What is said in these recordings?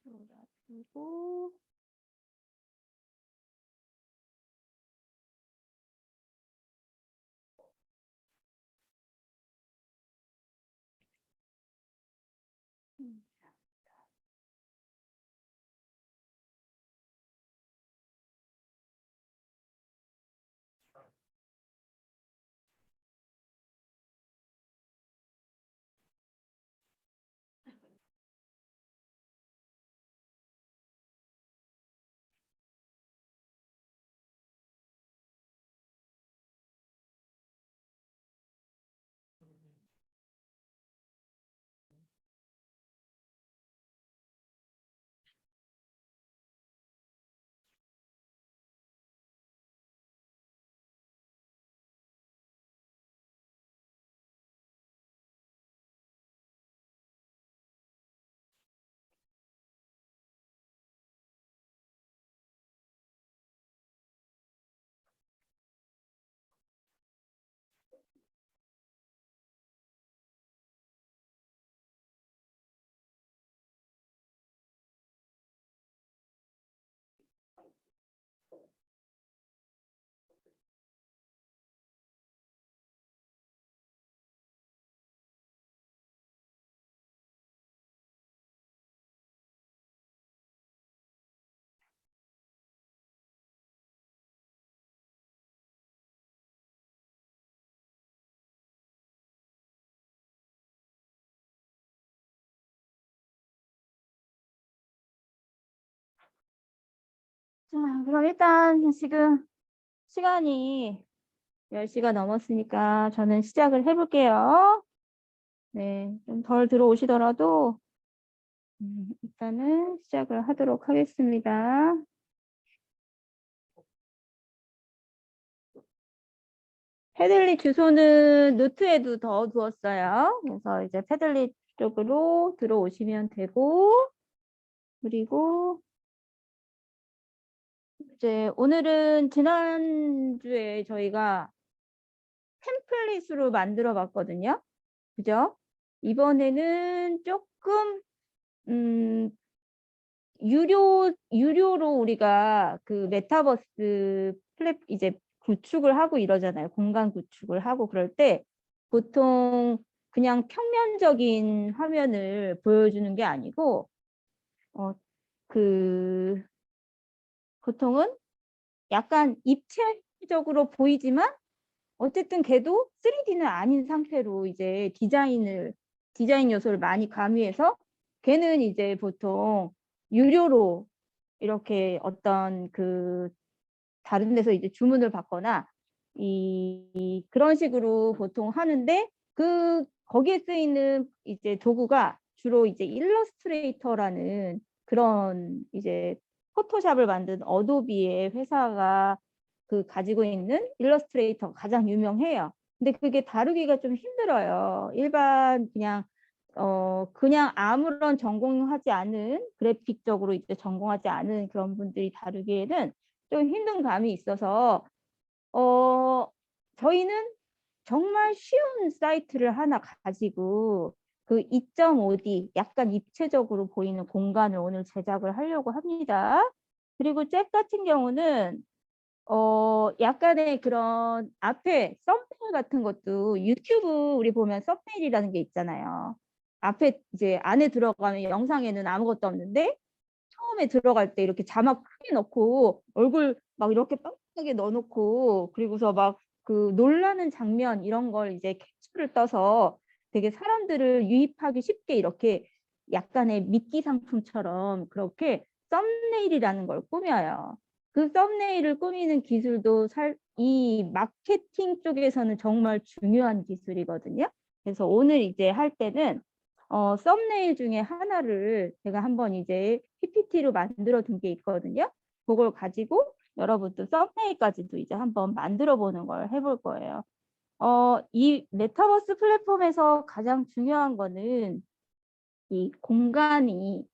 놔두고 자, 그럼 일단 지금 시간이 10시가 넘었으니까 저는 시작을 해볼게요. 네, 좀 덜 들어오시더라도 일단은 시작을 하도록 하겠습니다. 패들릿 주소는 노트에도 넣어두었어요. 그래서 이제 패들릿 쪽으로 들어오시면 되고, 그리고 이제 오늘은 지난주에 저희가 템플릿으로 만들어 봤거든요. 그죠? 이번에는 조금 유료로 우리가 그 메타버스 이제 구축을 하고 이러잖아요. 공간 구축을 하고 그럴 때 보통 그냥 평면적인 화면을 보여주는 게 아니고 그 보통은 약간 입체적으로 보이지만 어쨌든 걔도 3D는 아닌 상태로 이제 디자인 요소를 많이 가미해서 걔는 이제 보통 유료로 이렇게 어떤 그 다른 데서 이제 주문을 받거나 그런 식으로 보통 하는데 거기에 쓰이는 이제 도구가 주로 이제 일러스트레이터라는 그런 이제 포토샵을 만든 어도비의 회사가 가지고 있는 일러스트레이터가 가장 유명해요. 근데 그게 다루기가 좀 힘들어요. 일반 그냥 아무런 전공하지 않은 그래픽적으로 이제 전공하지 않은 그런 분들이 다루기에는 좀 힘든 감이 있어서 저희는 정말 쉬운 사이트를 하나 가지고 그 2.5D 약간 입체적으로 보이는 공간을 오늘 제작을 하려고 합니다. 그리고 잭 같은 경우는 약간의 그런 앞에 썸네일 같은 것도 유튜브 우리 보면 썸네일이라는 게 있잖아요. 앞에 이제 안에 들어가면 영상에는 아무것도 없는데 처음에 들어갈 때 이렇게 자막 크게 넣고 얼굴 막 이렇게 빡빡하게 넣어놓고 그리고서 막 그 놀라는 장면 이런 걸 이제 캡처를 떠서 되게 사람들을 유입하기 쉽게 이렇게 약간의 미끼 상품처럼 그렇게 썸네일이라는 걸 꾸며요. 그 썸네일을 꾸미는 기술도 이 마케팅 쪽에서는 정말 중요한 기술이거든요. 그래서 오늘 이제 할 때는 썸네일 중에 하나를 제가 한번 이제 PPT로 만들어 둔 게 있거든요. 그걸 가지고 여러분도 썸네일까지도 이제 한번 만들어 보는 걸 해볼 거예요. 이 메타버스 플랫폼에서 가장 중요한 거는 이 공간이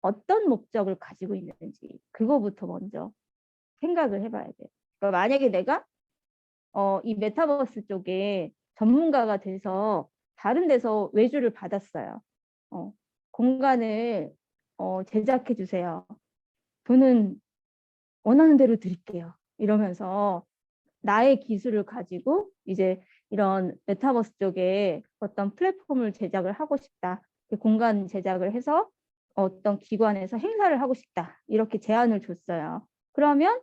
어떤 목적을 가지고 있는지 그거부터 먼저 생각을 해봐야 돼요. 그러니까 만약에 내가 이 메타버스 쪽에 전문가가 돼서 다른 데서 외주를 받았어요. 어, 공간을 제작해 주세요. 돈은 원하는 대로 드릴게요. 이러면서 나의 기술을 가지고 이제 이런 메타버스 쪽에 어떤 플랫폼을 제작을 하고 싶다. 그 공간 제작을 해서 어떤 기관에서 행사를 하고 싶다. 이렇게 제안을 줬어요. 그러면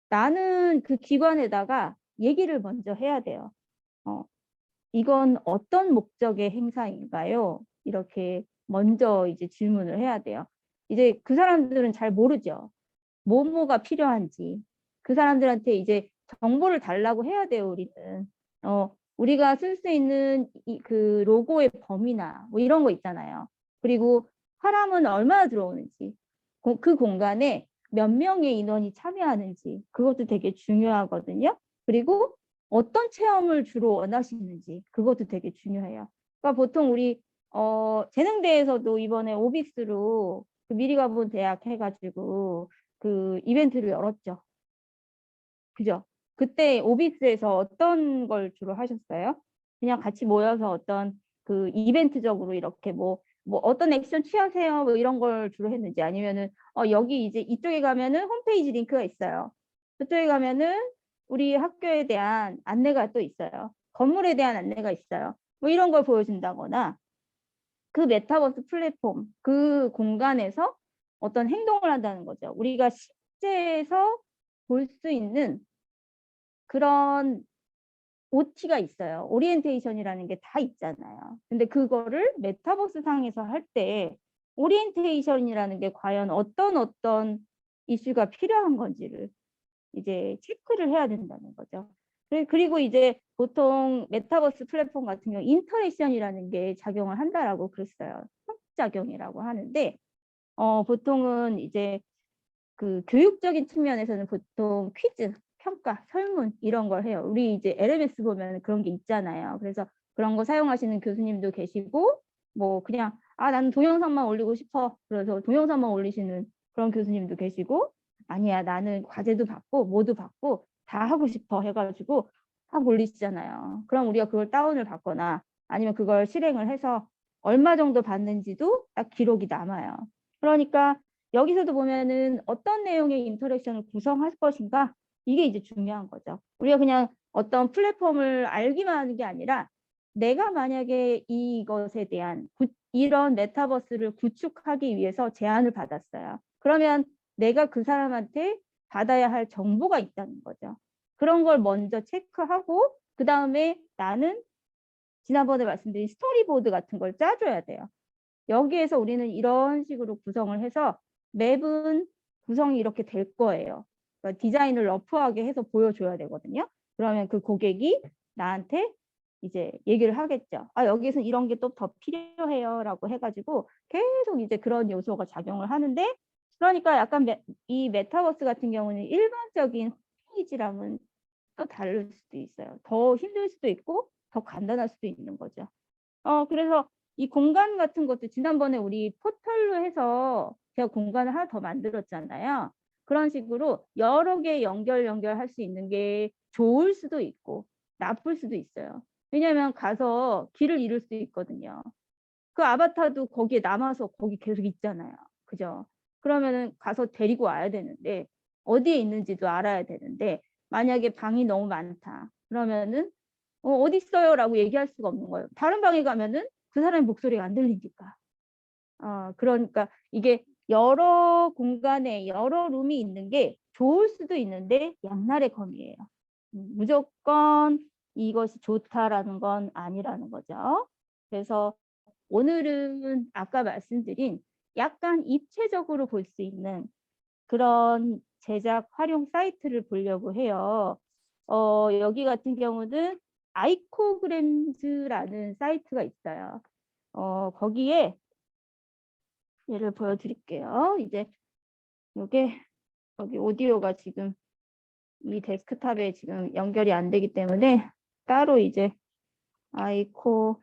나는 그 기관에다가 얘기를 먼저 해야 돼요. 이건 어떤 목적의 행사인가요? 이렇게 먼저 이제 질문을 해야 돼요. 이제 그 사람들은 잘 모르죠. 뭐가 필요한지. 그 사람들한테 이제 정보를 달라고 해야 돼요, 우리는. 우리가 쓸 수 있는 그 로고의 범위나 뭐 이런 거 있잖아요. 그리고 사람은 얼마나 들어오는지, 그 공간에 몇 명의 인원이 참여하는지, 그것도 되게 중요하거든요. 그리고 어떤 체험을 주로 원하시는지, 그것도 되게 중요해요. 그러니까 보통 우리 재능대에서도 이번에 오비스로 그 미리 가본 대학 해가지고 그 이벤트를 열었죠. 그죠? 그때 오비스에서 어떤 걸 주로 하셨어요? 그냥 같이 모여서 어떤 그 이벤트적으로 이렇게 뭐 어떤 액션 취하세요? 뭐 이런 걸 주로 했는지 아니면은 여기 이제 이쪽에 가면은 홈페이지 링크가 있어요. 그쪽에 가면은 우리 학교에 대한 안내가 또 있어요. 건물에 대한 안내가 있어요. 뭐 이런 걸 보여준다거나 그 메타버스 플랫폼, 그 공간에서 어떤 행동을 한다는 거죠. 우리가 실제에서 볼 수 있는 그런 OT가 있어요. 오리엔테이션이라는 게 다 있잖아요. 근데 그거를 메타버스 상에서 할 때 오리엔테이션이라는 게 과연 어떤 이슈가 필요한 건지를 이제 체크를 해야 된다는 거죠. 그리고 이제 보통 메타버스 플랫폼 같은 경우 인터랙션이라는 게 작용을 한다라고 그랬어요. 상호작용이라고 하는데 보통은 이제 그 교육적인 측면에서는 보통 퀴즈, 평가, 설문 이런 걸 해요. 우리 이제 LMS 보면 그런 게 있잖아요. 그래서 그런 거 사용하시는 교수님도 계시고 뭐 그냥 나는 동영상만 올리고 싶어. 그래서 동영상만 올리시는 그런 교수님도 계시고 아니야 나는 과제도 받고 뭐도 받고 다 하고 싶어 해가지고 다 올리시잖아요. 그럼 우리가 그걸 다운을 받거나 아니면 그걸 실행을 해서 얼마 정도 받는지도 딱 기록이 남아요. 그러니까 여기서도 보면은 어떤 내용의 인터랙션을 구성할 것인가 이게 이제 중요한 거죠. 우리가 그냥 어떤 플랫폼을 알기만 하는 게 아니라 내가 만약에 이것에 대한 이런 메타버스를 구축하기 위해서 제안을 받았어요. 그러면 내가 그 사람한테 받아야 할 정보가 있다는 거죠. 그런 걸 먼저 체크하고 그 다음에 나는 지난번에 말씀드린 스토리보드 같은 걸 짜줘야 돼요. 여기에서 우리는 이런 식으로 구성을 해서 맵은 구성이 이렇게 될 거예요. 그러니까 디자인을 러프하게 해서 보여줘야 되거든요. 그러면 그 고객이 나한테 이제 얘기를 하겠죠. 여기에서는 이런 게 또 더 필요해요. 라고 해가지고 계속 이제 그런 요소가 작용을 하는데 그러니까 약간 이 메타버스 같은 경우는 일반적인 홈페이지랑은 또 다를 수도 있어요. 더 힘들 수도 있고 더 간단할 수도 있는 거죠. 그래서 이 공간 같은 것도 지난번에 우리 포털로 해서 제가 공간을 하나 더 만들었잖아요. 그런 식으로 여러 개 연결할 수 있는 게 좋을 수도 있고 나쁠 수도 있어요. 왜냐하면 가서 길을 잃을 수 있거든요. 그 아바타도 거기에 남아서 거기 계속 있잖아요. 그죠? 그러면은 가서 데리고 와야 되는데 어디에 있는지도 알아야 되는데 만약에 방이 너무 많다. 그러면은 어디 있어요? 라고 얘기할 수가 없는 거예요. 다른 방에 가면은 그 사람의 목소리가 안 들리니까. 그러니까 이게 여러 공간에 여러 룸이 있는 게 좋을 수도 있는데 양날의 검이에요. 무조건 이것이 좋다라는 건 아니라는 거죠. 그래서 오늘은 아까 말씀드린 약간 입체적으로 볼 수 있는 그런 제작 활용 사이트를 보려고 해요. 여기 같은 경우는 아이코그램즈라는 사이트가 있어요. 거기에 예를 보여드릴게요. 이제 이게 여기 오디오가 지금 이 데스크탑에 지금 연결이 안 되기 때문에 따로 이제 아이코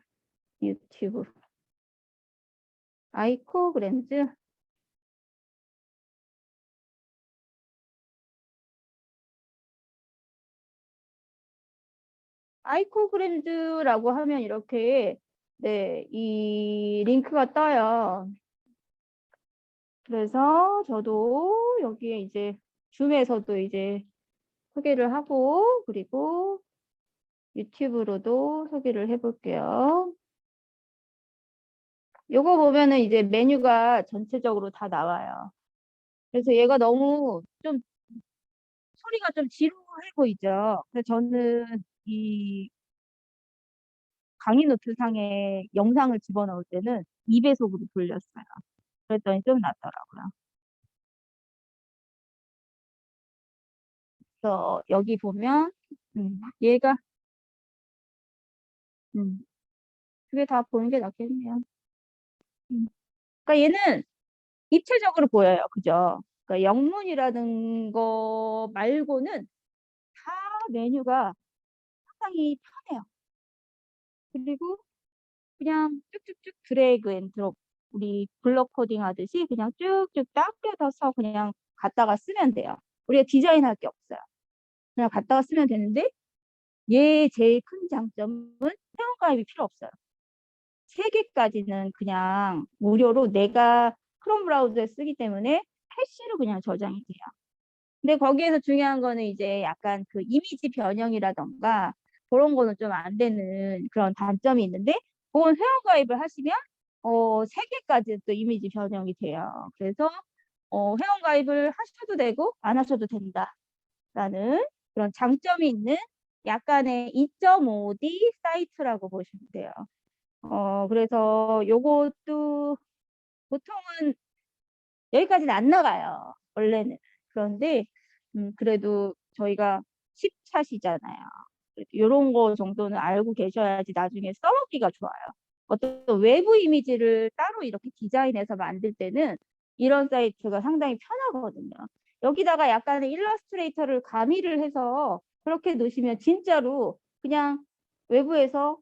유튜브 아이코그램즈 아이코그램즈라고 하면 이렇게 네, 이 링크가 떠요. 그래서 저도 여기에 이제 줌에서도 이제 소개를 하고 그리고 유튜브로도 소개를 해볼게요. 요거 보면은 이제 메뉴가 전체적으로 다 나와요. 그래서 얘가 너무 좀 소리가 좀 지루해 보이죠. 그래서 저는 이 강의 노트 상에 영상을 집어넣을 때는 2배속으로 돌렸어요. 그랬더니 좀 낫더라고요. 그래서 여기 보면 얘가 그게 다 보는 게 낫겠네요. 그러니까 얘는 입체적으로 보여요. 그죠? 그러니까 영문이라는 거 말고는 다 메뉴가 상당히 편해요. 그리고 그냥 쭉쭉쭉 드래그 앤 드롭 우리 블록 코딩 하듯이 그냥 쭉쭉 당겨서 그냥 갖다가 쓰면 돼요. 우리가 디자인할 게 없어요. 그냥 갖다가 쓰면 되는데 얘 제일 큰 장점은 회원가입이 필요 없어요. 3개까지는 그냥 무료로 내가 크롬 브라우저에 쓰기 때문에 패시로 그냥 저장이 돼요. 근데 거기에서 중요한 거는 이제 약간 그 이미지 변형이라던가 그런 거는 좀 안 되는 그런 단점이 있는데 그건 회원가입을 하시면 3개까지 또 이미지 변형이 돼요. 그래서 회원가입을 하셔도 되고 안 하셔도 된다라는 그런 장점이 있는 약간의 2.5D 사이트라고 보시면 돼요. 그래서 요것도 보통은 여기까지는 안 나가요. 원래는. 그런데 그래도 저희가 10차시잖아요. 이런 거 정도는 알고 계셔야지 나중에 써먹기가 좋아요. 어떤 외부 이미지를 따로 이렇게 디자인해서 만들 때는 이런 사이트가 상당히 편하거든요. 여기다가 약간의 일러스트레이터를 가미를 해서 그렇게 놓으시면 진짜로 그냥 외부에서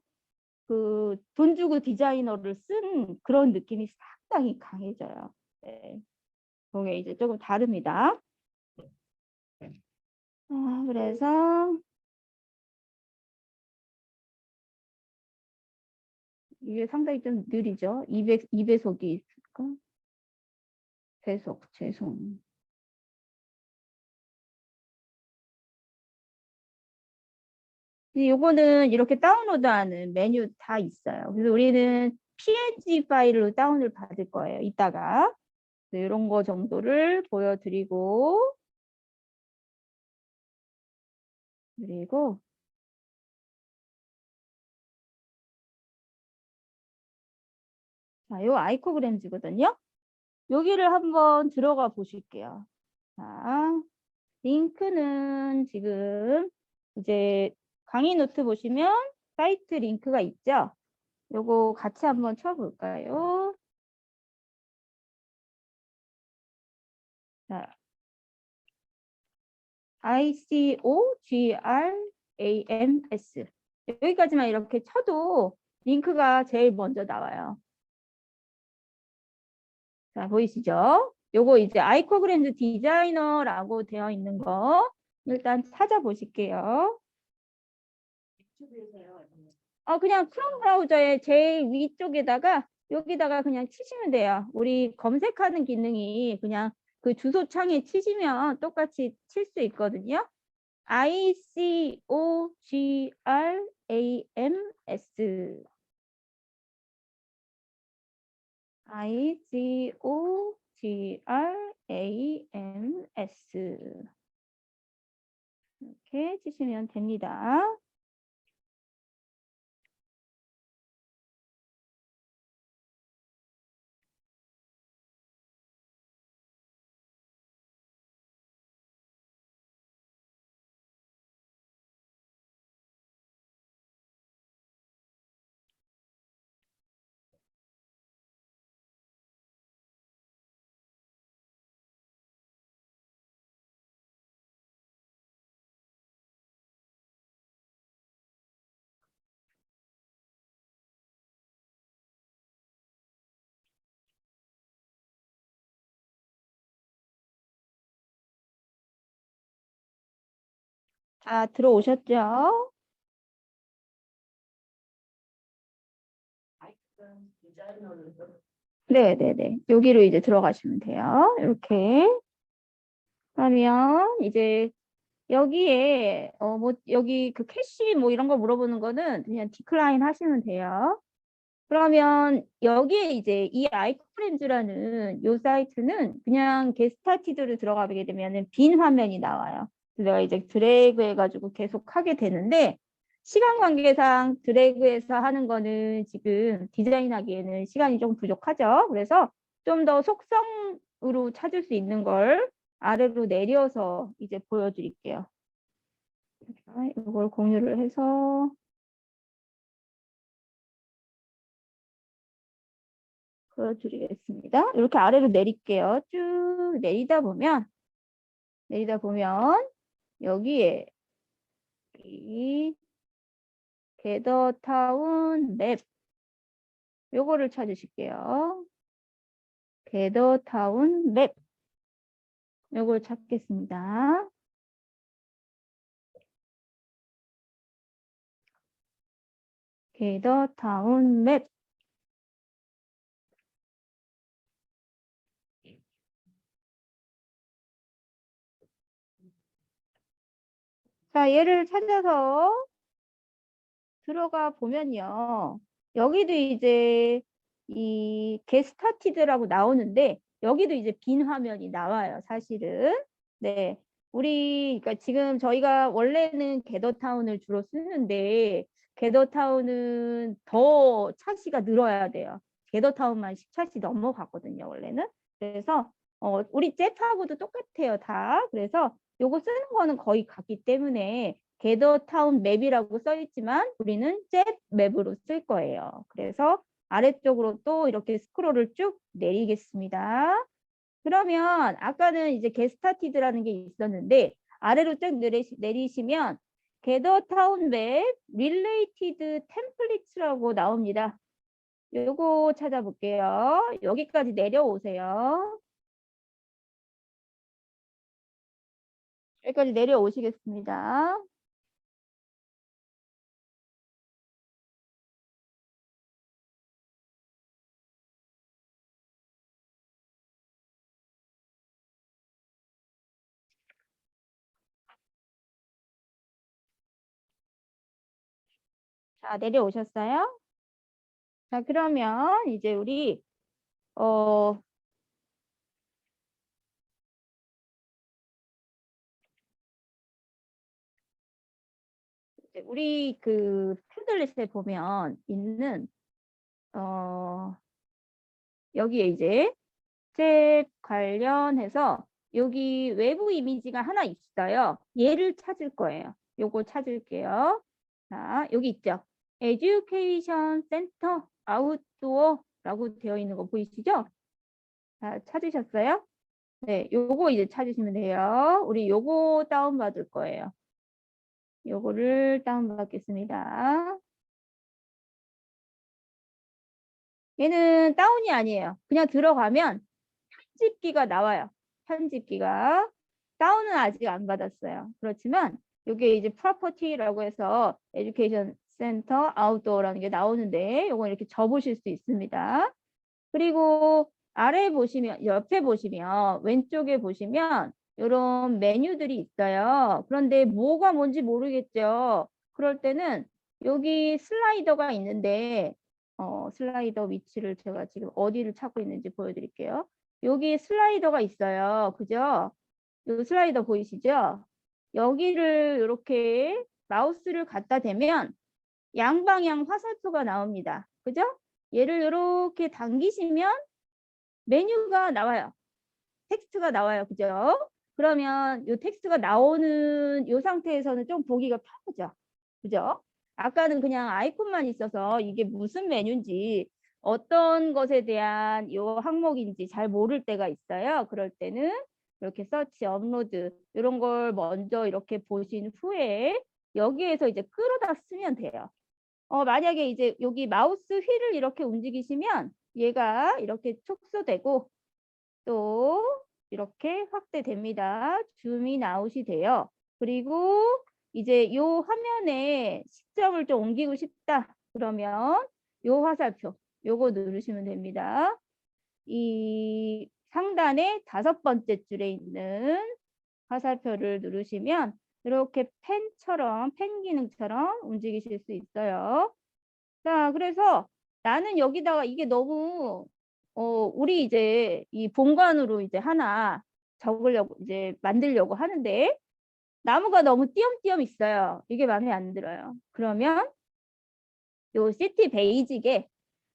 그 돈 주고 디자이너를 쓴 그런 느낌이 상당히 강해져요. 네. 그게 이제 조금 다릅니다. 그래서 이게 상당히 좀 느리죠. 2배속이 있을까? 배속, 죄송. 요거는 이렇게 다운로드하는 메뉴 다 있어요. 그래서 우리는 PNG 파일로 다운을 받을 거예요. 이따가. 이런 거 정도를 보여드리고 그리고 자, 요 아이코그램즈거든요. 여기를 한번 들어가 보실게요. 자, 링크는 지금 이제 강의 노트 보시면 사이트 링크가 있죠? 요거 같이 한번 쳐볼까요? 자, ICOGRAMS 여기까지만 이렇게 쳐도 링크가 제일 먼저 나와요. 자, 보이시죠? 요거 이제 아이코그램즈 디자이너라고 되어 있는 거 일단 찾아보실게요. 그냥 크롬 브라우저의 제일 위쪽에다가 여기다가 그냥 치시면 돼요. 우리 검색하는 기능이 그냥 그 주소 창에 치시면 똑같이 칠 수 있거든요. ICOGRAMS ICOGRAMS 이렇게 치시면 됩니다. 자, 들어오셨죠? 네네네. 여기로 이제 들어가시면 돼요. 이렇게. 그러면 이제 여기에 뭐 여기 그 캐시 뭐 이런 거 물어보는 거는 그냥 디클라인 하시면 돼요. 그러면 여기에 이제 이 아이콘프렌즈라는 요 사이트는 그냥 게스타티드를 들어가게 되면은 빈 화면이 나와요. 그래서 내가 이제 드래그 해가지고 계속 하게 되는데 시간 관계상 드래그해서 하는 거는 지금 디자인하기에는 시간이 좀 부족하죠. 그래서 좀 더 속성으로 찾을 수 있는 걸 아래로 내려서 이제 보여드릴게요. 이걸 공유를 해서 보여드리겠습니다. 이렇게 아래로 내릴게요. 쭉 내리다 보면 여기에 이 게더타운 맵 요거를 찾으실게요. 게더타운 맵 요걸 찾겠습니다. 게더타운 맵. 자, 얘를 찾아서 들어가 보면요. 여기도 이제 이 게스타티드라고 나오는데 여기도 이제 빈 화면이 나와요. 사실은. 네. 그러니까 지금 저희가 원래는 게더타운을 주로 쓰는데 게더타운은 더 차시가 늘어야 돼요. 게더타운만 10차시 넘어갔거든요. 원래는. 그래서 우리 잽하고도 똑같아요. 다. 그래서 요거 쓰는 거는 거의 같기 때문에 게더타운 맵이라고 써 있지만 우리는 젯 맵으로 쓸 거예요. 그래서 아래쪽으로 또 이렇게 스크롤을 쭉 내리겠습니다. 그러면 아까는 이제 게스타티드라는 게 있었는데 아래로 쭉 내리시면 게더타운 맵 릴레이티드 템플릿이라고 나옵니다. 요거 찾아볼게요. 여기까지 내려오세요. 여기까지 내려오시겠습니다. 자, 내려오셨어요? 자, 그러면 이제 우리 어 우리 그 패들리스트에 보면 있는 어 여기에 이제 탭 관련해서 여기 외부 이미지가 하나 있어요. 얘를 찾을 거예요. 요거 찾을게요. 자, 여기 있죠. 에듀케이션 센터 아웃도어라고 되어 있는 거 보이시죠? 자, 찾으셨어요? 네, 요거 이제 찾으시면 돼요. 우리 요거 다운받을 거예요. 요거를 다운받겠습니다. 얘는 다운이 아니에요. 그냥 들어가면 편집기가 나와요. 편집기가. 다운은 아직 안 받았어요. 그렇지만 이게 이제 프로퍼티라고 해서 에듀케이션 센터 아웃도어라는 게 나오는데 이거 이렇게 접으실 수 있습니다. 그리고 아래 보시면 옆에 보시면 왼쪽에 보시면 이런 메뉴들이 있어요. 그런데 뭐가 뭔지 모르겠죠. 그럴 때는 여기 슬라이더가 있는데 슬라이더 위치를 제가 지금 어디를 찾고 있는지 보여드릴게요. 여기 슬라이더가 있어요. 그죠? 이 슬라이더 보이시죠? 여기를 이렇게 마우스를 갖다 대면 양방향 화살표가 나옵니다. 그죠? 얘를 이렇게 당기시면 메뉴가 나와요. 텍스트가 나와요. 그죠? 그러면 이 텍스트가 나오는 이 상태에서는 좀 보기가 편하죠. 그죠? 아까는 그냥 아이콘만 있어서 이게 무슨 메뉴인지 어떤 것에 대한 이 항목인지 잘 모를 때가 있어요. 그럴 때는 이렇게 서치, 업로드 이런 걸 먼저 이렇게 보신 후에 여기에서 이제 끌어다 쓰면 돼요. 만약에 이제 여기 마우스 휠을 이렇게 움직이시면 얘가 이렇게 축소되고 또 이렇게 확대됩니다. 줌이 아웃이 돼요. 그리고 이제 요 화면에 시점을 좀 옮기고 싶다. 그러면 요 화살표 요거 누르시면 됩니다. 이 상단의 5번째 줄에 있는 화살표를 누르시면 이렇게 펜처럼, 펜 기능처럼 움직이실 수 있어요. 자, 그래서 나는 여기다가 이게 너무 우리 이제 이 본관으로 이제 하나 적으려고 이제 만들려고 하는데 나무가 너무 띄엄띄엄 있어요. 이게 마음에 안 들어요. 그러면 요 시티 베이직의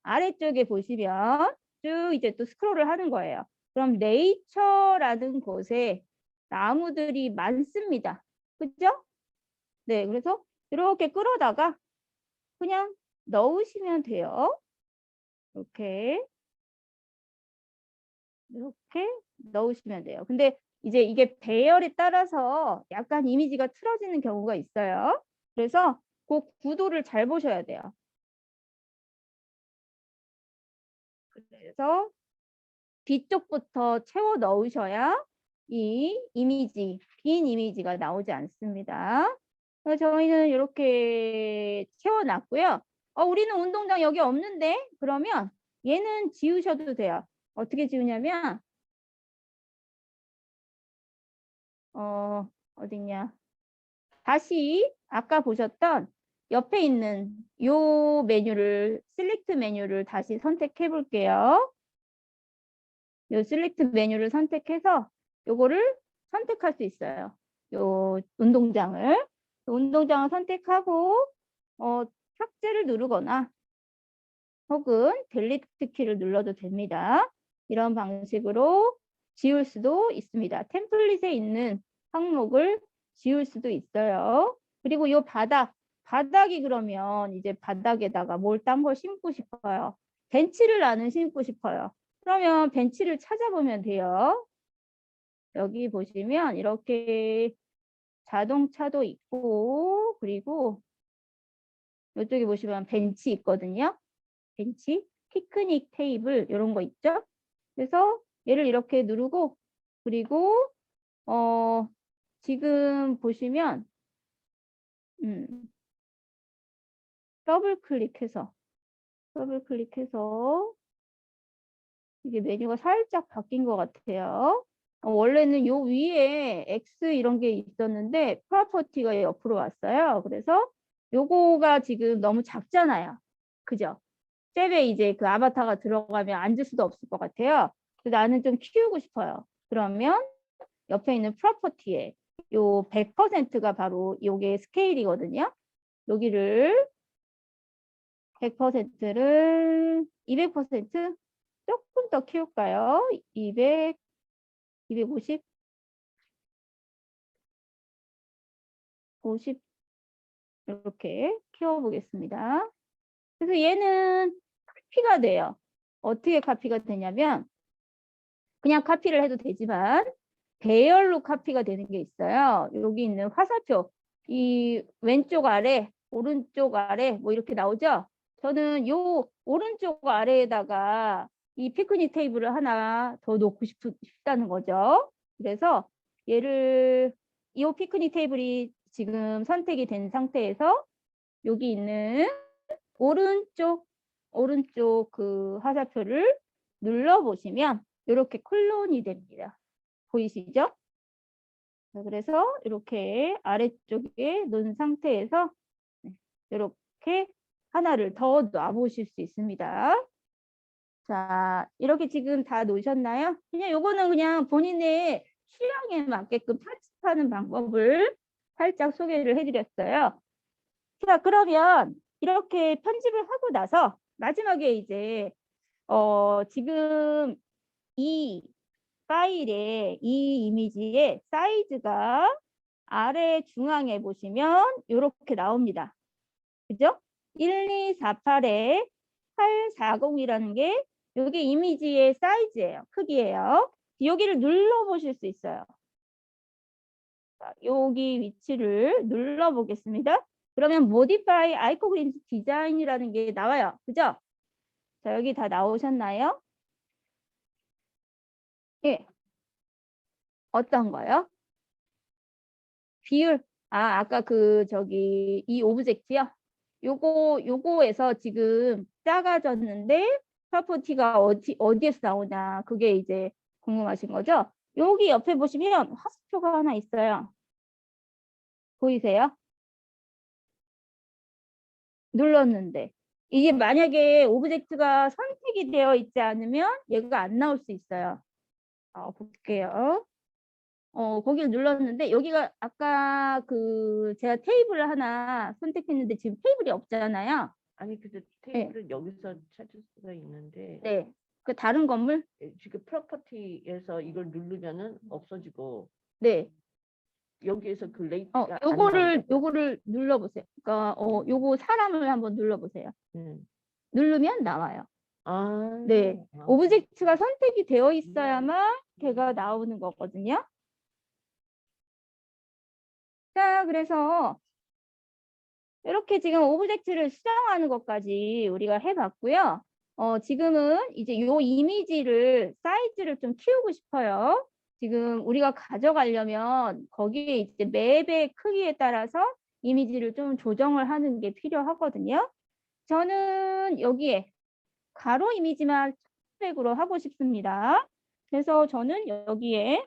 아래쪽에 보시면 쭉 이제 또 스크롤을 하는 거예요. 그럼 네이처라는 곳에 나무들이 많습니다. 그죠? 네, 그래서 이렇게 끌어다가 그냥 넣으시면 돼요. 이렇게 넣으시면 돼요. 근데 이제 이게 배열에 따라서 약간 이미지가 틀어지는 경우가 있어요. 그래서 그 구도를 잘 보셔야 돼요. 그래서 뒤쪽부터 채워 넣으셔야 이 이미지, 빈 이미지가 나오지 않습니다. 그래서 저희는 이렇게 채워놨고요. 우리는 운동장 여기 없는데? 그러면 얘는 지우셔도 돼요. 어떻게 지우냐면 어딨냐? 다시 아까 보셨던 옆에 있는 요 메뉴를, 셀렉트 메뉴를 다시 선택해 볼게요. 요 셀렉트 메뉴를 선택해서 요거를 선택할 수 있어요. 요 운동장을. 운동장을 선택하고 삭제를 누르거나 혹은 델리트 키를 눌러도 됩니다. 이런 방식으로 지울 수도 있습니다. 템플릿에 있는 항목을 지울 수도 있어요. 그리고 요 바닥이 그러면 이제 바닥에다가 뭘 딴 걸 심고 싶어요. 벤치를 나는 심고 싶어요. 그러면 벤치를 찾아보면 돼요. 여기 보시면 이렇게 자동차도 있고 그리고 이쪽에 보시면 벤치 있거든요. 벤치, 피크닉 테이블 이런 거 있죠. 그래서 얘를 이렇게 누르고 그리고 지금 보시면 더블 클릭해서 이게 메뉴가 살짝 바뀐 것 같아요. 원래는 요 위에 X 이런 게 있었는데 프로퍼티가 옆으로 왔어요. 그래서 요거가 지금 너무 작잖아요. 그죠? 탭에 이제 그 아바타가 들어가면 앉을 수도 없을 것 같아요. 그래서 나는 좀 키우고 싶어요. 그러면 옆에 있는 프로퍼티에 요 100%가 바로 요게 스케일이거든요. 여기를 100%를 200% 조금 더 키울까요? 200, 250, 50 이렇게 키워보겠습니다. 그래서 얘는 카피가 돼요. 어떻게 카피가 되냐면 그냥 카피를 해도 되지만 배열로 카피가 되는 게 있어요. 여기 있는 화살표 이 왼쪽 아래 오른쪽 아래 뭐 이렇게 나오죠. 저는 요 오른쪽 아래에다가 이 피크닉 테이블을 하나 더 놓고 싶다는 거죠. 그래서 얘를 이 피크닉 테이블이 지금 선택이 된 상태에서 여기 있는 오른쪽 그 화살표를 눌러 보시면 이렇게 클론이 됩니다. 보이시죠? 그래서 이렇게 아래쪽에 놓은 상태에서 이렇게 하나를 더 놔보실 수 있습니다. 자, 이렇게 지금 다 놓으셨나요? 그냥 요거는 그냥 본인의 취향에 맞게끔 편집하는 방법을 살짝 소개를 해드렸어요. 자, 그러면 이렇게 편집을 하고 나서 마지막에 이제 지금 이 파일의 이 이미지의 사이즈가 아래 중앙에 보시면 이렇게 나옵니다. 그죠? 1248에 840이라는 게 여기 이미지의 사이즈예요. 크기예요. 여기를 눌러 보실 수 있어요. 자, 여기 위치를 눌러 보겠습니다. 그러면 modify icon design이라는 게 나와요. 그죠? 자, 여기 다 나오셨나요? 예. 어떤 거요? 비율. 아까 그 이 오브젝트요? 요거에서 지금 작아졌는데 프로퍼티가 어디에서 나오나 그게 이제 궁금하신 거죠? 여기 옆에 보시면 화살표가 하나 있어요. 보이세요? 눌렀는데 이게 만약에 오브젝트가 선택이 되어 있지 않으면 얘가 안 나올 수 있어요. 볼게요. 거기를 눌렀는데 여기가 아까 제가 테이블을 하나 선택했는데 지금 테이블이 없잖아요. 아니 근데 테이블은 여기서 찾을 수가 있는데 네. 그 다른 건물? 지금 프로퍼티에서 이걸 누르면은 없어지고 네. 여기에서 그 레이트가 요거를 눌러보세요. 그러니까 요거 사람을 한번 눌러보세요. 누르면 나와요. 네. 오브젝트가 선택이 되어 있어야만 걔가 나오는 거거든요. 자, 그래서 이렇게 지금 오브젝트를 수정하는 것까지 우리가 해봤고요. 지금은 이제 요 이미지를 사이즈를 좀 키우고 싶어요. 지금 우리가 가져가려면 거기에 이제 맵의 크기에 따라서 이미지를 좀 조정을 하는 게 필요하거든요. 저는 여기에 가로 이미지만 1300으로 하고 싶습니다. 그래서 저는 여기에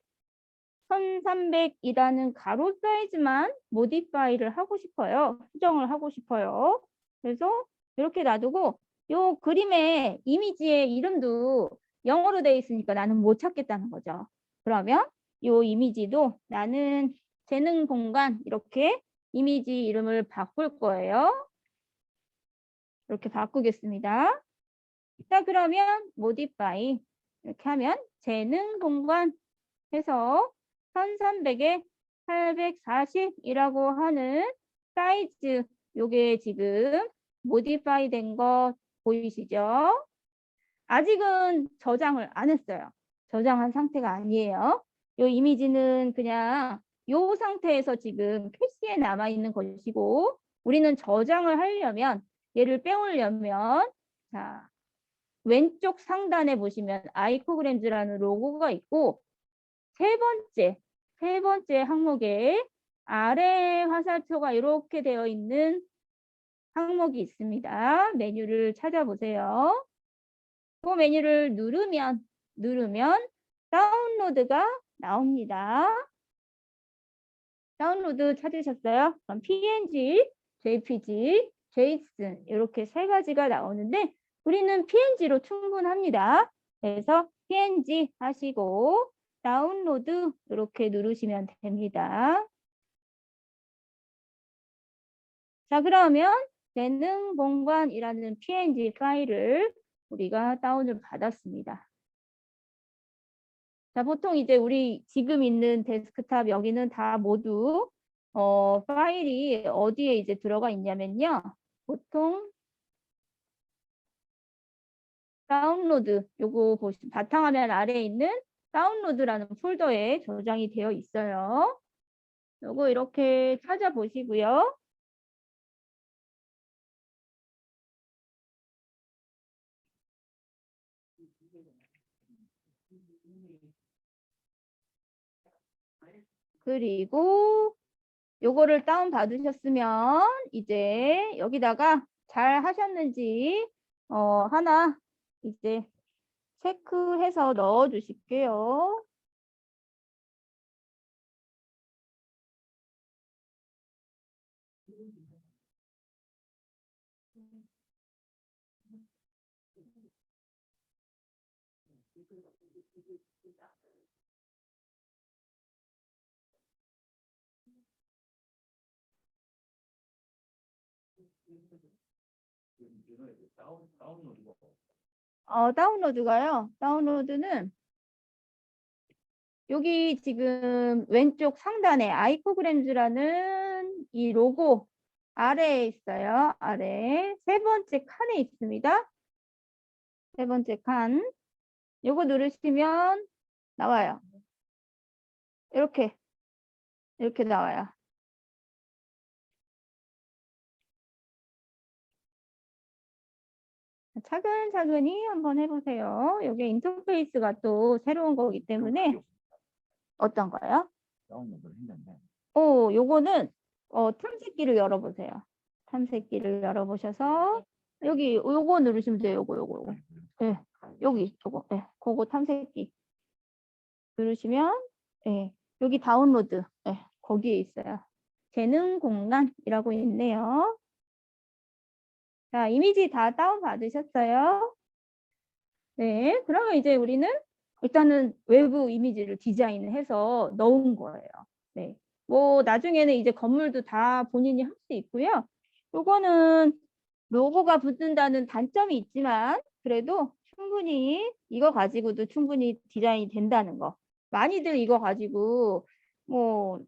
1300이라는 가로 사이즈만 모디파이를 하고 싶어요. 수정을 하고 싶어요. 그래서 이렇게 놔두고 요 그림의 이미지의 이름도 영어로 되어 있으니까 나는 못 찾겠다는 거죠. 그러면 요 이미지도 나는 재능 공간 이렇게 이미지 이름을 바꿀 거예요. 이렇게 바꾸겠습니다. 자, 그러면 modify 이렇게 하면 재능 공간 해서 1300에 840이라고 하는 사이즈 요게 지금 모디파이 된 거 보이시죠? 아직은 저장을 안 했어요. 저장한 상태가 아니에요. 요 이미지는 그냥 요 상태에서 지금 캐시에 남아있는 것이고 우리는 저장을 하려면 얘를 빼오려면 자 왼쪽 상단에 보시면 아이코그램즈라는 로고가 있고 세 번째 항목에 아래 화살표가 이렇게 되어 있는 항목이 있습니다. 메뉴를 찾아보세요. 그 메뉴를 누르면 다운로드가 나옵니다. 다운로드 찾으셨어요? 그럼 PNG, JPG, JSON 이렇게 세 가지가 나오는데 우리는 PNG로 충분합니다. 그래서 PNG 하시고 다운로드 이렇게 누르시면 됩니다. 자, 그러면 재능 본관이라는 PNG 파일을 우리가 다운을 받았습니다. 자, 보통 이제 우리 지금 있는 데스크탑 여기는 다 모두 파일이 어디에 이제 들어가 있냐면요. 보통 다운로드 요거 보시면 바탕화면 아래에 있는 다운로드라는 폴더에 저장이 되어 있어요. 요거 이렇게 찾아보시고요. 그리고 요거를 다운 받으셨으면 이제 여기다가 잘 하셨는지 하나 이제 체크해서 넣어 주실게요. 다운로드가요. 다운로드는 여기 지금 왼쪽 상단에 아이코그램즈라는 이 로고 아래에 있어요. 아래 세 번째 칸에 있습니다. 세 번째 칸. 요거 누르시면 나와요. 이렇게 나와요. 차근차근히 한번 해보세요. 여기 인터페이스가 또 새로운 거기 때문에 어떤 거요? 다운로드를 했는데 요거는 탐색기를 열어보세요. 탐색기를 열어보셔서 여기 요거 누르시면 돼요. 요거. 예, 여기 요거, 예, 그거 탐색기 누르시면, 예, 여기 다운로드, 예, 거기에 있어요. 재능 공간이라고 있네요. 자, 이미지 다 다운 받으셨어요? 네, 그러면 이제 우리는 일단은 외부 이미지를 디자인해서 넣은 거예요. 네, 뭐 나중에는 이제 건물도 다 본인이 할 수 있고요. 요거는 로고가 붙는다는 단점이 있지만 그래도 충분히 이거 가지고도 충분히 디자인이 된다는 거. 많이들 이거 가지고 뭐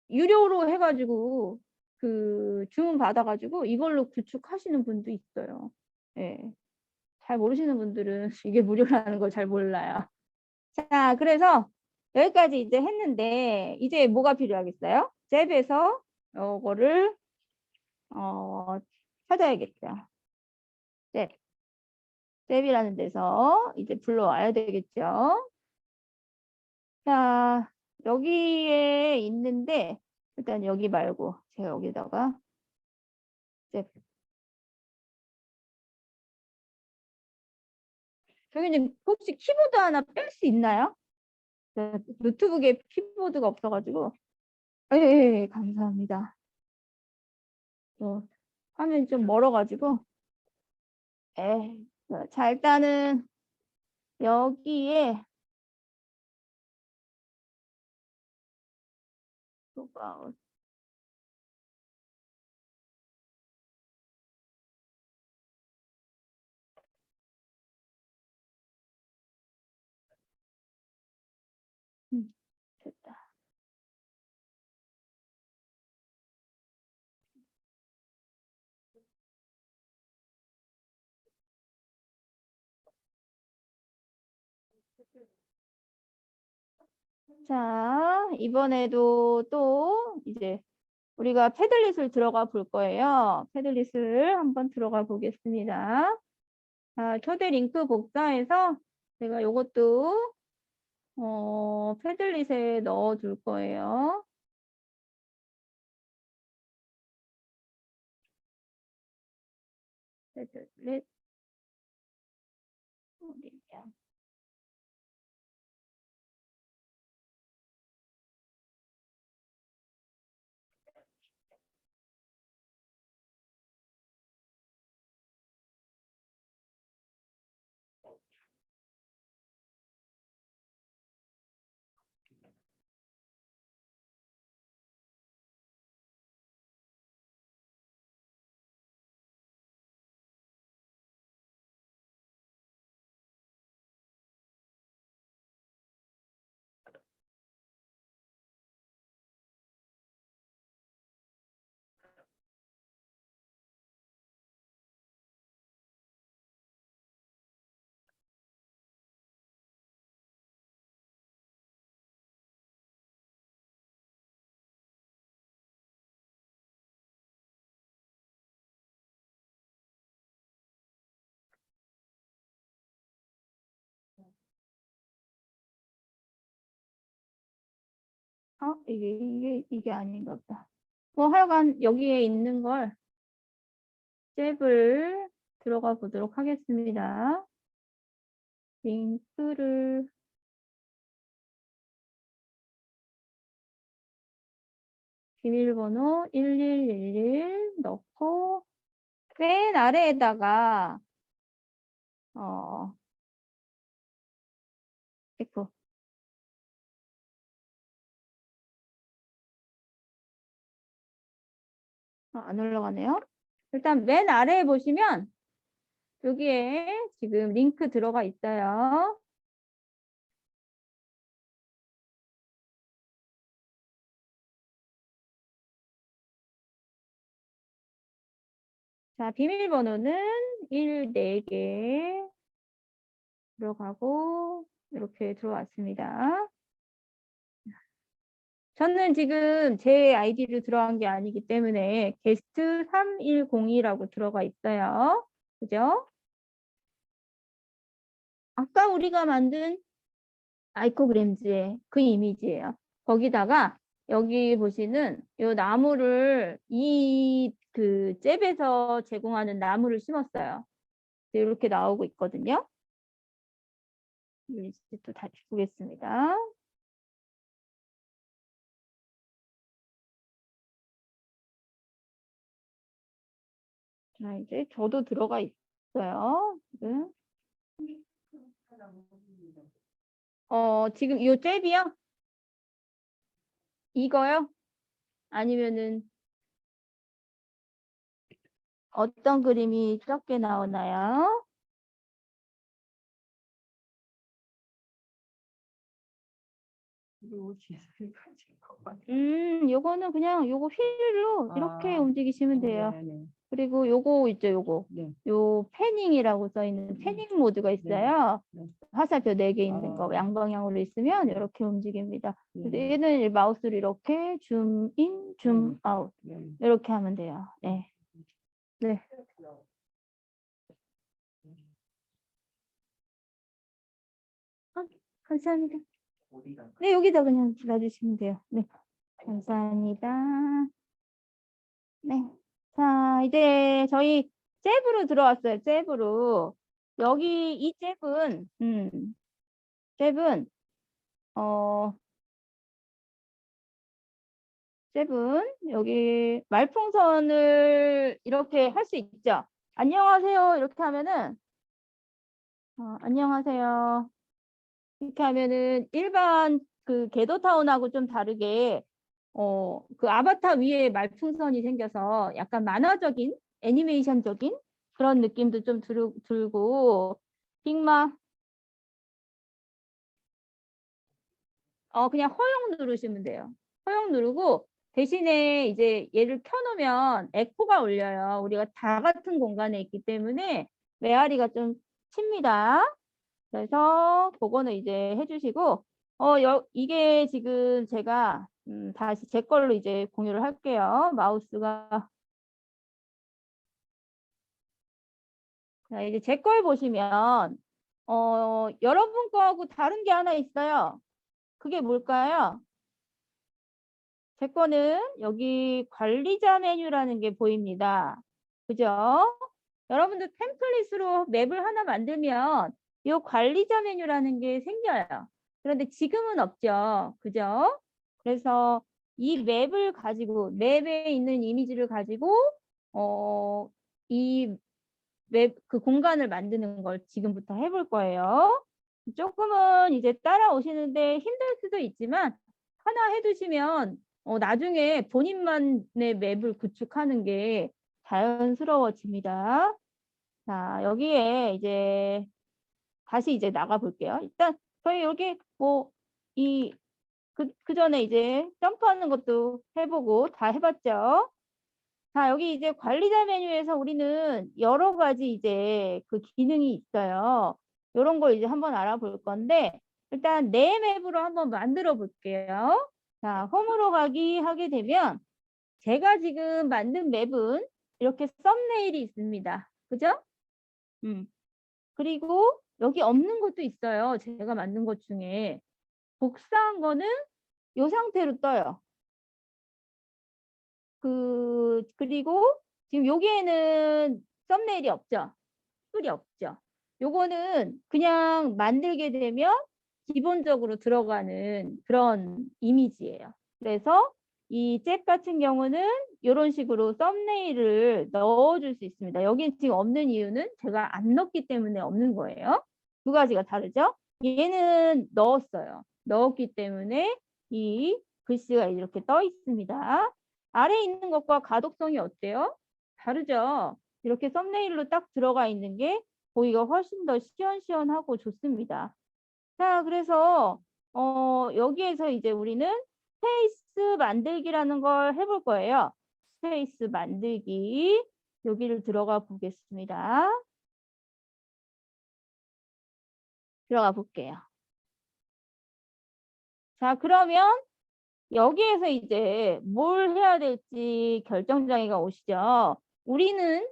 유료로 해가지고 그 주문 받아가지고 이걸로 구축하시는 분도 있어요. 예. 잘 모르시는 분들은 이게 무료라는 걸 잘 몰라요. 자, 그래서 여기까지 이제 했는데 이제 뭐가 필요하겠어요? 잽에서 이거를 찾아야겠죠. 잽. 잽이라는 데서 이제 불러와야 되겠죠. 자, 여기에 있는데 일단 여기 말고 제가 여기다가 잽. 교수님 혹시 키보드 하나 뺄 수 있나요? 노트북에 키보드가 없어가지고. 예, 예, 예, 감사합니다. 화면이 좀 멀어가지고. 에, 자, 일단은 여기에 뭐가 됐다. 자, 이번에도 또 이제 우리가 패들릿을 들어가 볼 거예요. 패들릿을 한번 들어가 보겠습니다. 자, 초대 링크 복사해서 제가 요것도 패들릿에 넣어 둘 거예요. 패들릿 어디냐? 이게 아닌가 보다. 뭐 하여간 여기에 있는 걸 잽을 들어가 보도록 하겠습니다. 링크를 비밀번호 1111 넣고 맨 아래에다가 F 안 올라가네요. 일단 맨 아래에 보시면 여기에 지금 링크 들어가 있어요. 자, 비밀번호는 14개 들어가고 이렇게 들어왔습니다. 저는 지금 제 아이디로 들어간 게 아니기 때문에 게스트 3102라고 들어가 있어요. 그죠? 아까 우리가 만든 아이코그램즈의 그 이미지예요. 거기다가 여기 보시는 이 나무를 이 그 잽에서 제공하는 나무를 심었어요. 이렇게 나오고 있거든요. 이제 또 다시 보겠습니다. 자, 이제 저도 들어가 있어요. 지금. 지금 이 잽이요? 이거요? 아니면은 어떤 그림이 적게 나오나요? 요거는 그냥 요거 휠로 이렇게 움직이시면 돼요. 네네. 그리고 요거 있죠, 요거. 네. 요 패닝이라고 써 있는 패닝 모드가 있어요. 네. 화살표 4개 있는 거 아. 양방향으로 있으면 이렇게 움직입니다. 그래서 네. 얘는 마우스를 이렇게 줌인, 줌 아웃 네. 이렇게 하면 돼요. 네. 네. 감사합니다. 네, 여기다 그냥 놔주시면 돼요. 네. 감사합니다. 네. 자, 이제 저희 잽으로 들어왔어요. 잽으로. 여기 이 잽은 여기 말풍선을 이렇게 할 수 있죠. 안녕하세요. 이렇게 하면은 안녕하세요. 이렇게 하면은 일반 그 궤도타운하고 좀 다르게 그 아바타 위에 말풍선이 생겨서 약간 만화적인 애니메이션적인 그런 느낌도 좀 들고 빅마 그냥 허용 누르시면 돼요. 허용 누르고 대신에 이제 얘를 켜놓으면 에코가 울려요. 우리가 다 같은 공간에 있기 때문에 메아리가 좀 칩니다. 그래서 그거는 이제 해주시고 이게 지금 제가 다시 제 걸로 이제 공유를 할게요. 마우스가 자, 이제 제 걸 보시면 여러분 거하고 다른 게 하나 있어요. 그게 뭘까요? 제 거는 여기 관리자 메뉴라는 게 보입니다. 그죠? 여러분들 템플릿으로 맵을 하나 만들면 이 관리자 메뉴라는 게 생겨요. 그런데 지금은 없죠. 그죠? 그래서 이 맵을 가지고 맵에 있는 이미지를 가지고 이 맵 그 공간을 만드는 걸 지금부터 해볼 거예요. 조금은 이제 따라오시는데 힘들 수도 있지만 하나 해두시면 나중에 본인만의 맵을 구축하는 게 자연스러워집니다. 자, 여기에 이제 다시 이제 나가 볼게요. 일단 저희 여기 그 전에 이제 점프하는 것도 해보고 다 해봤죠. 자, 여기 이제 관리자 메뉴에서 우리는 여러 가지 이제 그 기능이 있어요. 이런 걸 이제 한번 알아볼 건데 일단 내 맵으로 한번 만들어 볼게요. 자, 홈으로 가기 하게 되면 제가 지금 만든 맵은 이렇게 썸네일이 있습니다. 그죠? 그리고 여기 없는 것도 있어요. 제가 만든 것 중에. 복사한 거는 이 상태로 떠요. 그리고 지금 여기에는 썸네일이 없죠. 툴이 없죠. 요거는 그냥 만들게 되면 기본적으로 들어가는 그런 이미지예요. 그래서 이 잽 같은 경우는 이런 식으로 썸네일을 넣어줄 수 있습니다. 여기 지금 없는 이유는 제가 안 넣었기 때문에 없는 거예요. 두 가지가 다르죠? 얘는 넣었어요. 넣었기 때문에 이 글씨가 이렇게 떠 있습니다. 아래에 있는 것과 가독성이 어때요? 다르죠? 이렇게 썸네일로 딱 들어가 있는 게 보기가 훨씬 더 시원시원하고 좋습니다. 자, 그래서 여기에서 이제 우리는 스페이스 만들기라는 걸 해볼 거예요. 스페이스 만들기. 여기를 들어가 보겠습니다. 들어가 볼게요. 자, 그러면 여기에서 이제 뭘 해야 될지 결정장애가 오시죠. 우리는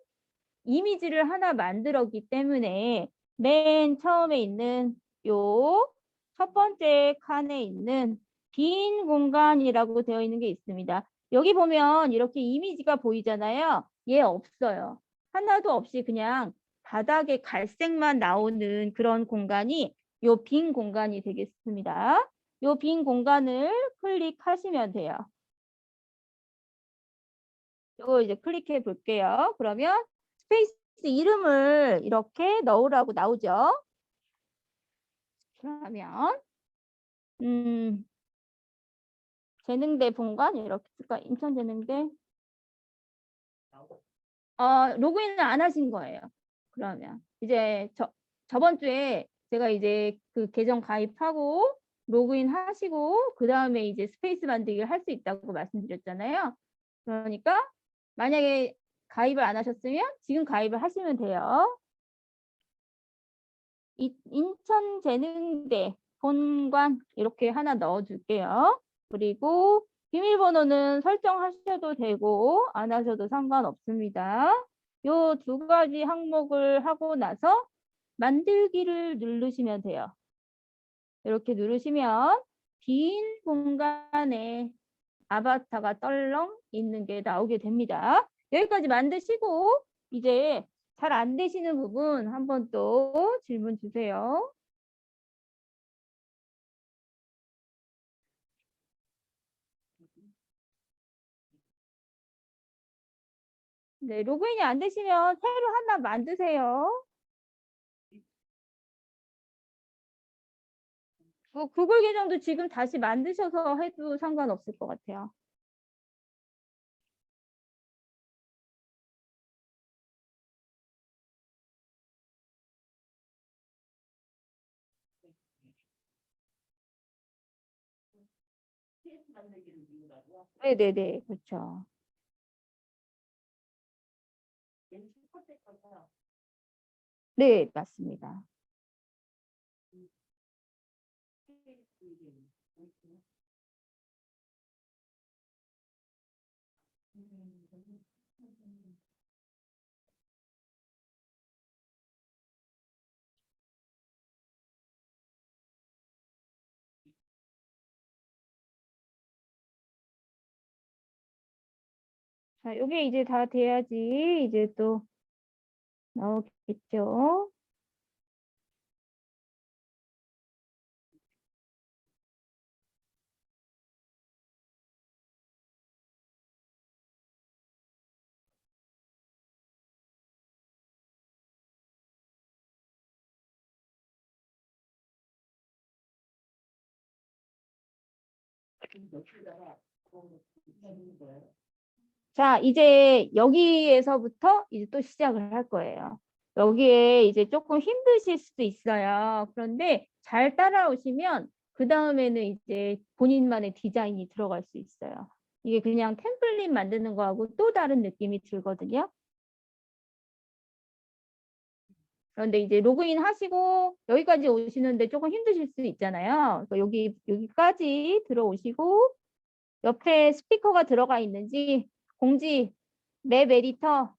이미지를 하나 만들었기 때문에 맨 처음에 있는 요 첫 번째 칸에 있는 빈 공간이라고 되어 있는 게 있습니다. 여기 보면 이렇게 이미지가 보이잖아요. 얘 없어요. 하나도 없이 그냥 바닥에 갈색만 나오는 그런 공간이 요 빈 공간이 되겠습니다. 요 빈 공간을 클릭하시면 돼요. 이거 이제 클릭해 볼게요. 그러면 스페이스 이름을 이렇게 넣으라고 나오죠. 그러면 재능대 본관 이렇게 쓸까? 인천재능대 로그인을 안 하신 거예요. 그러면 이제 저번 주에 제가 이제 그 계정 가입하고 로그인 하시고 그 다음에 이제 스페이스 만들기를 할 수 있다고 말씀드렸잖아요. 그러니까 만약에 가입을 안 하셨으면 지금 가입을 하시면 돼요. 인천재능대 본관 이렇게 하나 넣어줄게요. 그리고 비밀번호는 설정하셔도 되고 안 하셔도 상관없습니다. 요 두 가지 항목을 하고 나서 만들기를 누르시면 돼요. 이렇게 누르시면 빈 공간에 아바타가 떨렁 있는 게 나오게 됩니다. 여기까지 만드시고 이제 잘 안 되시는 부분 한번 또 질문 주세요. 네, 로그인이 안 되시면 새로 하나 만드세요. 구글 계정도 지금 다시 만드셔서 해도 상관없을 것 같아요. 네네네, 그렇죠. 네, 맞습니다. 자, 이게 이제 다 돼야지 이제 또 나오겠죠. 자, 이제 여기에서부터 이제 또 시작을 할 거예요. 여기에 이제 조금 힘드실 수도 있어요. 그런데 잘 따라오시면 그 다음에는 이제 본인만의 디자인이 들어갈 수 있어요. 이게 그냥 템플릿 만드는 거하고 또 다른 느낌이 들거든요. 그런데 이제 로그인 하시고 여기까지 오시는데 조금 힘드실 수 있잖아요. 그래서 여기까지 들어오시고 옆에 스피커가 들어가 있는지 공지, 맵 에디터,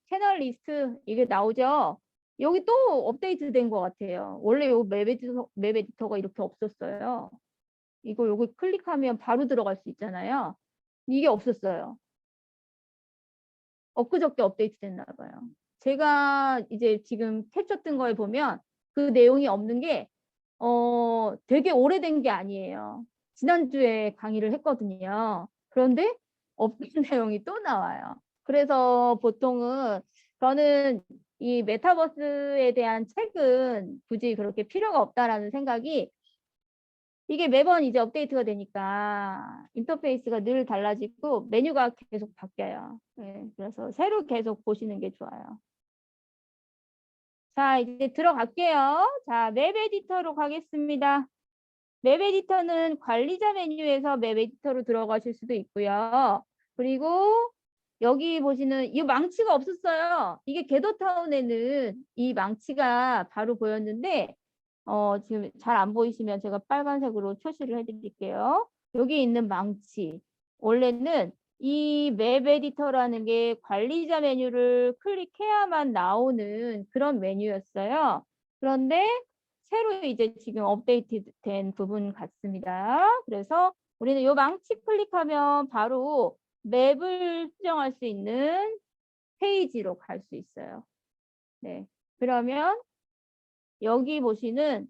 채널 리스트 이게 나오죠. 여기 또 업데이트 된 것 같아요. 원래 요 맵 에디터가 이렇게 없었어요. 이거 여기 클릭하면 바로 들어갈 수 있잖아요. 이게 없었어요. 엊그저께 업데이트 됐나 봐요. 제가 이제 지금 캡처 뜬 거에 보면 그 내용이 없는 게 되게 오래된 게 아니에요. 지난주에 강의를 했거든요. 그런데 없는 내용이 또 나와요. 그래서 보통은 저는 이 메타버스에 대한 책은 굳이 그렇게 필요가 없다라는 생각이 이게 매번 이제 업데이트가 되니까 인터페이스가 늘 달라지고 메뉴가 계속 바뀌어요. 네, 그래서 새로 계속 보시는 게 좋아요. 자, 이제 들어갈게요. 자, 맵 에디터로 가겠습니다. 맵 에디터는 관리자 메뉴에서 맵 에디터로 들어가실 수도 있고요. 그리고 여기 보시는 이 망치가 없었어요. 이게 겟더타운에는 이 망치가 바로 보였는데 지금 잘 안 보이시면 제가 빨간색으로 표시를 해드릴게요. 여기 있는 망치. 원래는 이 맵 에디터라는 게 관리자 메뉴를 클릭해야만 나오는 그런 메뉴였어요. 그런데 새로 이제 지금 업데이트된 부분 같습니다. 그래서 우리는 이 망치 클릭하면 바로 맵을 수정할 수 있는 페이지로 갈 수 있어요. 네. 그러면 여기 보시는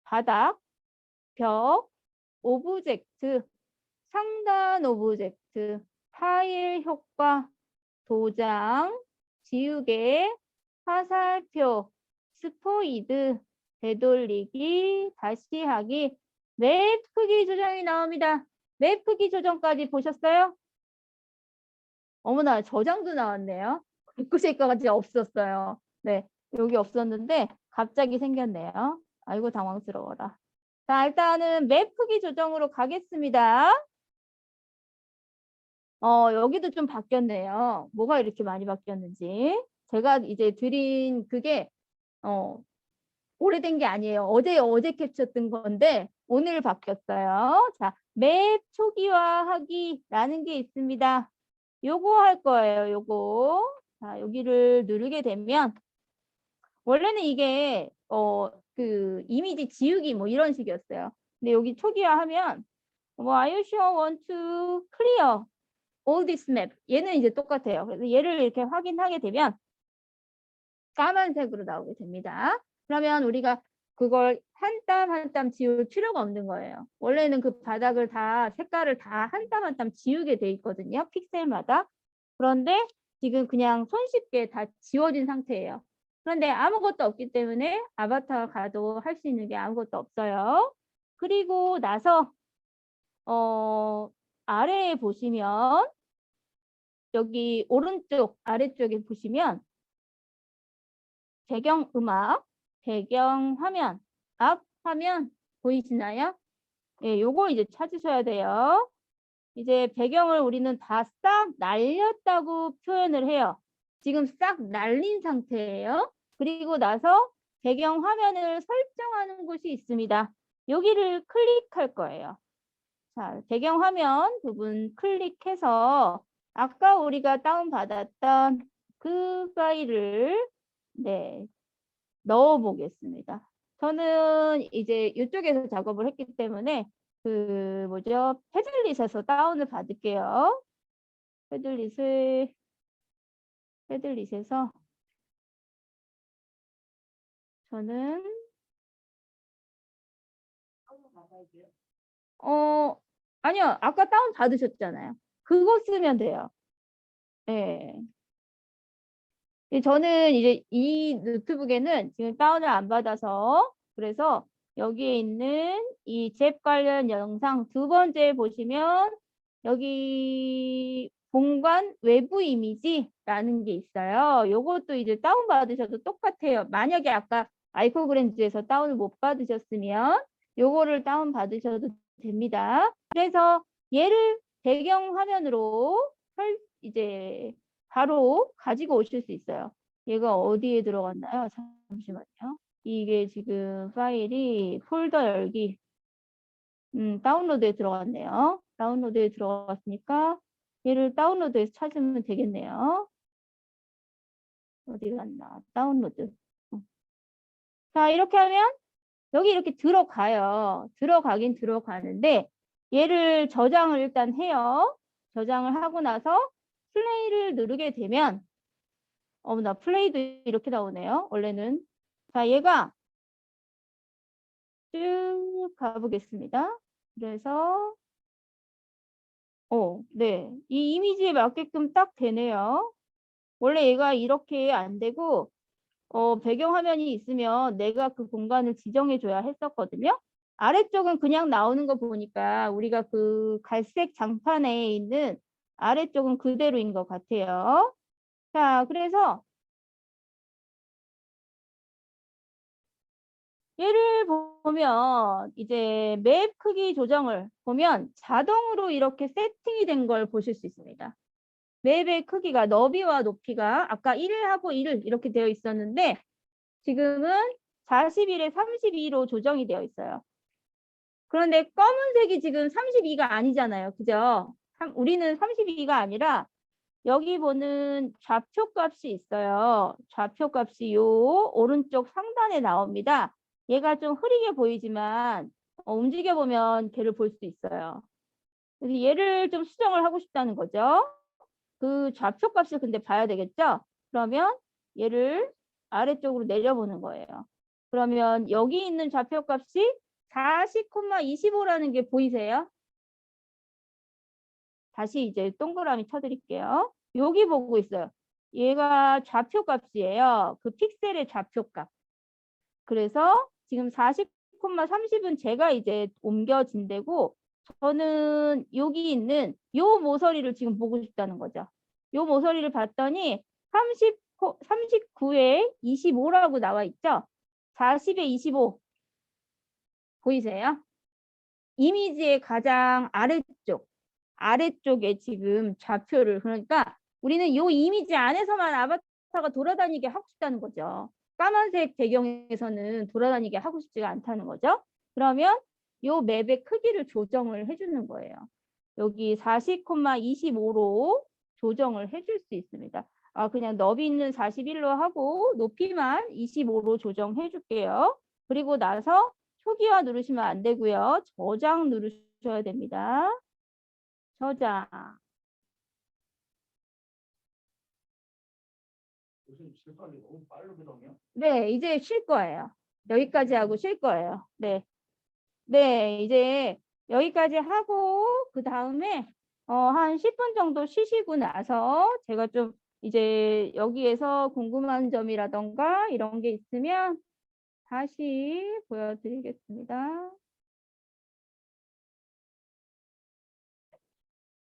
바닥, 벽, 오브젝트, 상단 오브젝트, 파일 효과, 도장, 지우개, 화살표, 스포이드, 되돌리기, 다시 하기, 맵 크기 조정이 나옵니다. 맵 크기 조정까지 보셨어요? 어머나, 저장도 나왔네요. 그제까지 없었어요. 네, 여기 없었는데 갑자기 생겼네요. 아이고, 당황스러워라. 자, 일단은 맵 크기 조정으로 가겠습니다. 여기도 좀 바뀌었네요. 뭐가 이렇게 많이 바뀌었는지. 제가 이제 드린 그게 오래된 게 아니에요. 어제 캡처했던 건데 오늘 바뀌었어요. 자, 맵 초기화하기라는 게 있습니다. 요거 할 거예요. 요거. 자, 여기를 누르게 되면 원래는 이게 그 이미지 지우기 뭐 이런 식이었어요. 근데 여기 초기화하면 뭐 Are you sure want to clear all this map? 얘는 이제 똑같아요. 그래서 얘를 이렇게 확인하게 되면 까만색으로 나오게 됩니다. 그러면 우리가 그걸 한 땀 한 땀 지울 필요가 없는 거예요. 원래는 그 바닥을 다 색깔을 다 한 땀 한 땀 지우게 돼 있거든요. 픽셀마다. 그런데 지금 그냥 손쉽게 다 지워진 상태예요. 그런데 아무것도 없기 때문에 아바타 가도 할 수 있는 게 아무것도 없어요. 그리고 나서 아래에 보시면 여기 오른쪽 아래쪽에 보시면 배경음악, 배경화면, 앞 화면 보이시나요? 예, 요거 이제 찾으셔야 돼요. 이제 배경을 우리는 다 싹 날렸다고 표현을 해요. 지금 싹 날린 상태예요. 그리고 나서 배경 화면을 설정하는 곳이 있습니다. 여기를 클릭할 거예요. 자, 배경 화면 부분 클릭해서 아까 우리가 다운받았던 그 파일을 네, 넣어 보겠습니다. 저는 이제 이쪽에서 작업을 했기 때문에 그 뭐죠? 패들릿에서 다운을 받을게요. 패들릿에서 저는 아니요. 아까 다운 받으셨잖아요. 그거 쓰면 돼요. 네. 저는 이제 이 노트북에는 지금 다운을 안 받아서 그래서 여기에 있는 이 잽 관련 영상 두 번째 보시면 여기 공간 외부 이미지라는 게 있어요. 요것도 이제 다운 받으셔도 똑같아요. 만약에 아까 아이코그램즈에서 다운을 못 받으셨으면 요거를 다운 받으셔도 됩니다. 그래서 얘를 배경 화면으로 이제 바로 가지고 오실 수 있어요. 얘가 어디에 들어갔나요? 잠시만요. 이게 지금 파일이 폴더 열기 다운로드에 들어갔네요. 다운로드에 들어갔으니까 얘를 다운로드에서 찾으면 되겠네요. 어디 갔나? 다운로드. 자, 이렇게 하면 여기 이렇게 들어가요. 들어가긴 들어가는데 얘를 저장을 일단 해요. 저장을 하고 나서 플레이를 누르게 되면 나 플레이도 이렇게 나오네요. 원래는. 자, 얘가 쭉 가보겠습니다. 그래서 네. 이 이미지에 맞게끔 딱 되네요. 원래 얘가 이렇게 안 되고 배경 화면이 있으면 내가 그 공간을 지정해 줘야 했었거든요. 아래쪽은 그냥 나오는 거 보니까 우리가 그 갈색 장판에 있는 아래쪽은 그대로인 것 같아요. 자, 그래서 얘를 보면 이제 맵 크기 조정을 보면 자동으로 이렇게 세팅이 된 걸 보실 수 있습니다. 맵의 크기가 너비와 높이가 아까 1하고 1 이렇게 되어 있었는데 지금은 41에 32로 조정이 되어 있어요. 그런데 검은색이 지금 32가 아니잖아요. 그죠? 우리는 32가 아니라 여기 보는 좌표 값이 있어요. 좌표 값이 요 오른쪽 상단에 나옵니다. 얘가 좀 흐리게 보이지만 움직여 보면 걔를 볼 수 있어요. 그래서 얘를 좀 수정을 하고 싶다는 거죠. 그 좌표 값을 근데 봐야 되겠죠? 그러면 얘를 아래쪽으로 내려보는 거예요. 그러면 여기 있는 좌표값이 40,25라는 게 보이세요? 다시 이제 동그라미 쳐드릴게요. 여기 보고 있어요. 얘가 좌표값이에요. 그 픽셀의 좌표값. 그래서 지금 40,30은 제가 이제 옮겨진 데고 저는 여기 있는 요 모서리를 지금 보고 싶다는 거죠. 요 모서리를 봤더니 39에 25라고 나와 있죠. 40에 25 보이세요? 이미지의 가장 아래쪽에 지금 좌표를 그러니까 우리는 요 이미지 안에서만 아바타가 돌아다니게 하고 싶다는 거죠. 까만색 배경에서는 돌아다니게 하고 싶지가 않다는 거죠. 그러면 요 맵의 크기를 조정을 해주는 거예요. 여기 40,25로 조정을 해줄 수 있습니다. 그냥 너비 있는 41로 하고 높이만 25로 조정해 줄게요. 그리고 나서 초기화 누르시면 안 되고요. 저장 누르셔야 됩니다. 저장. 네, 이제 쉴 거예요. 여기까지 하고 쉴 거예요. 네. 네, 이제 여기까지 하고 그 다음에 한 10분 정도 쉬시고 나서 제가 좀 이제 여기에서 궁금한 점이라던가 이런 게 있으면 다시 보여드리겠습니다.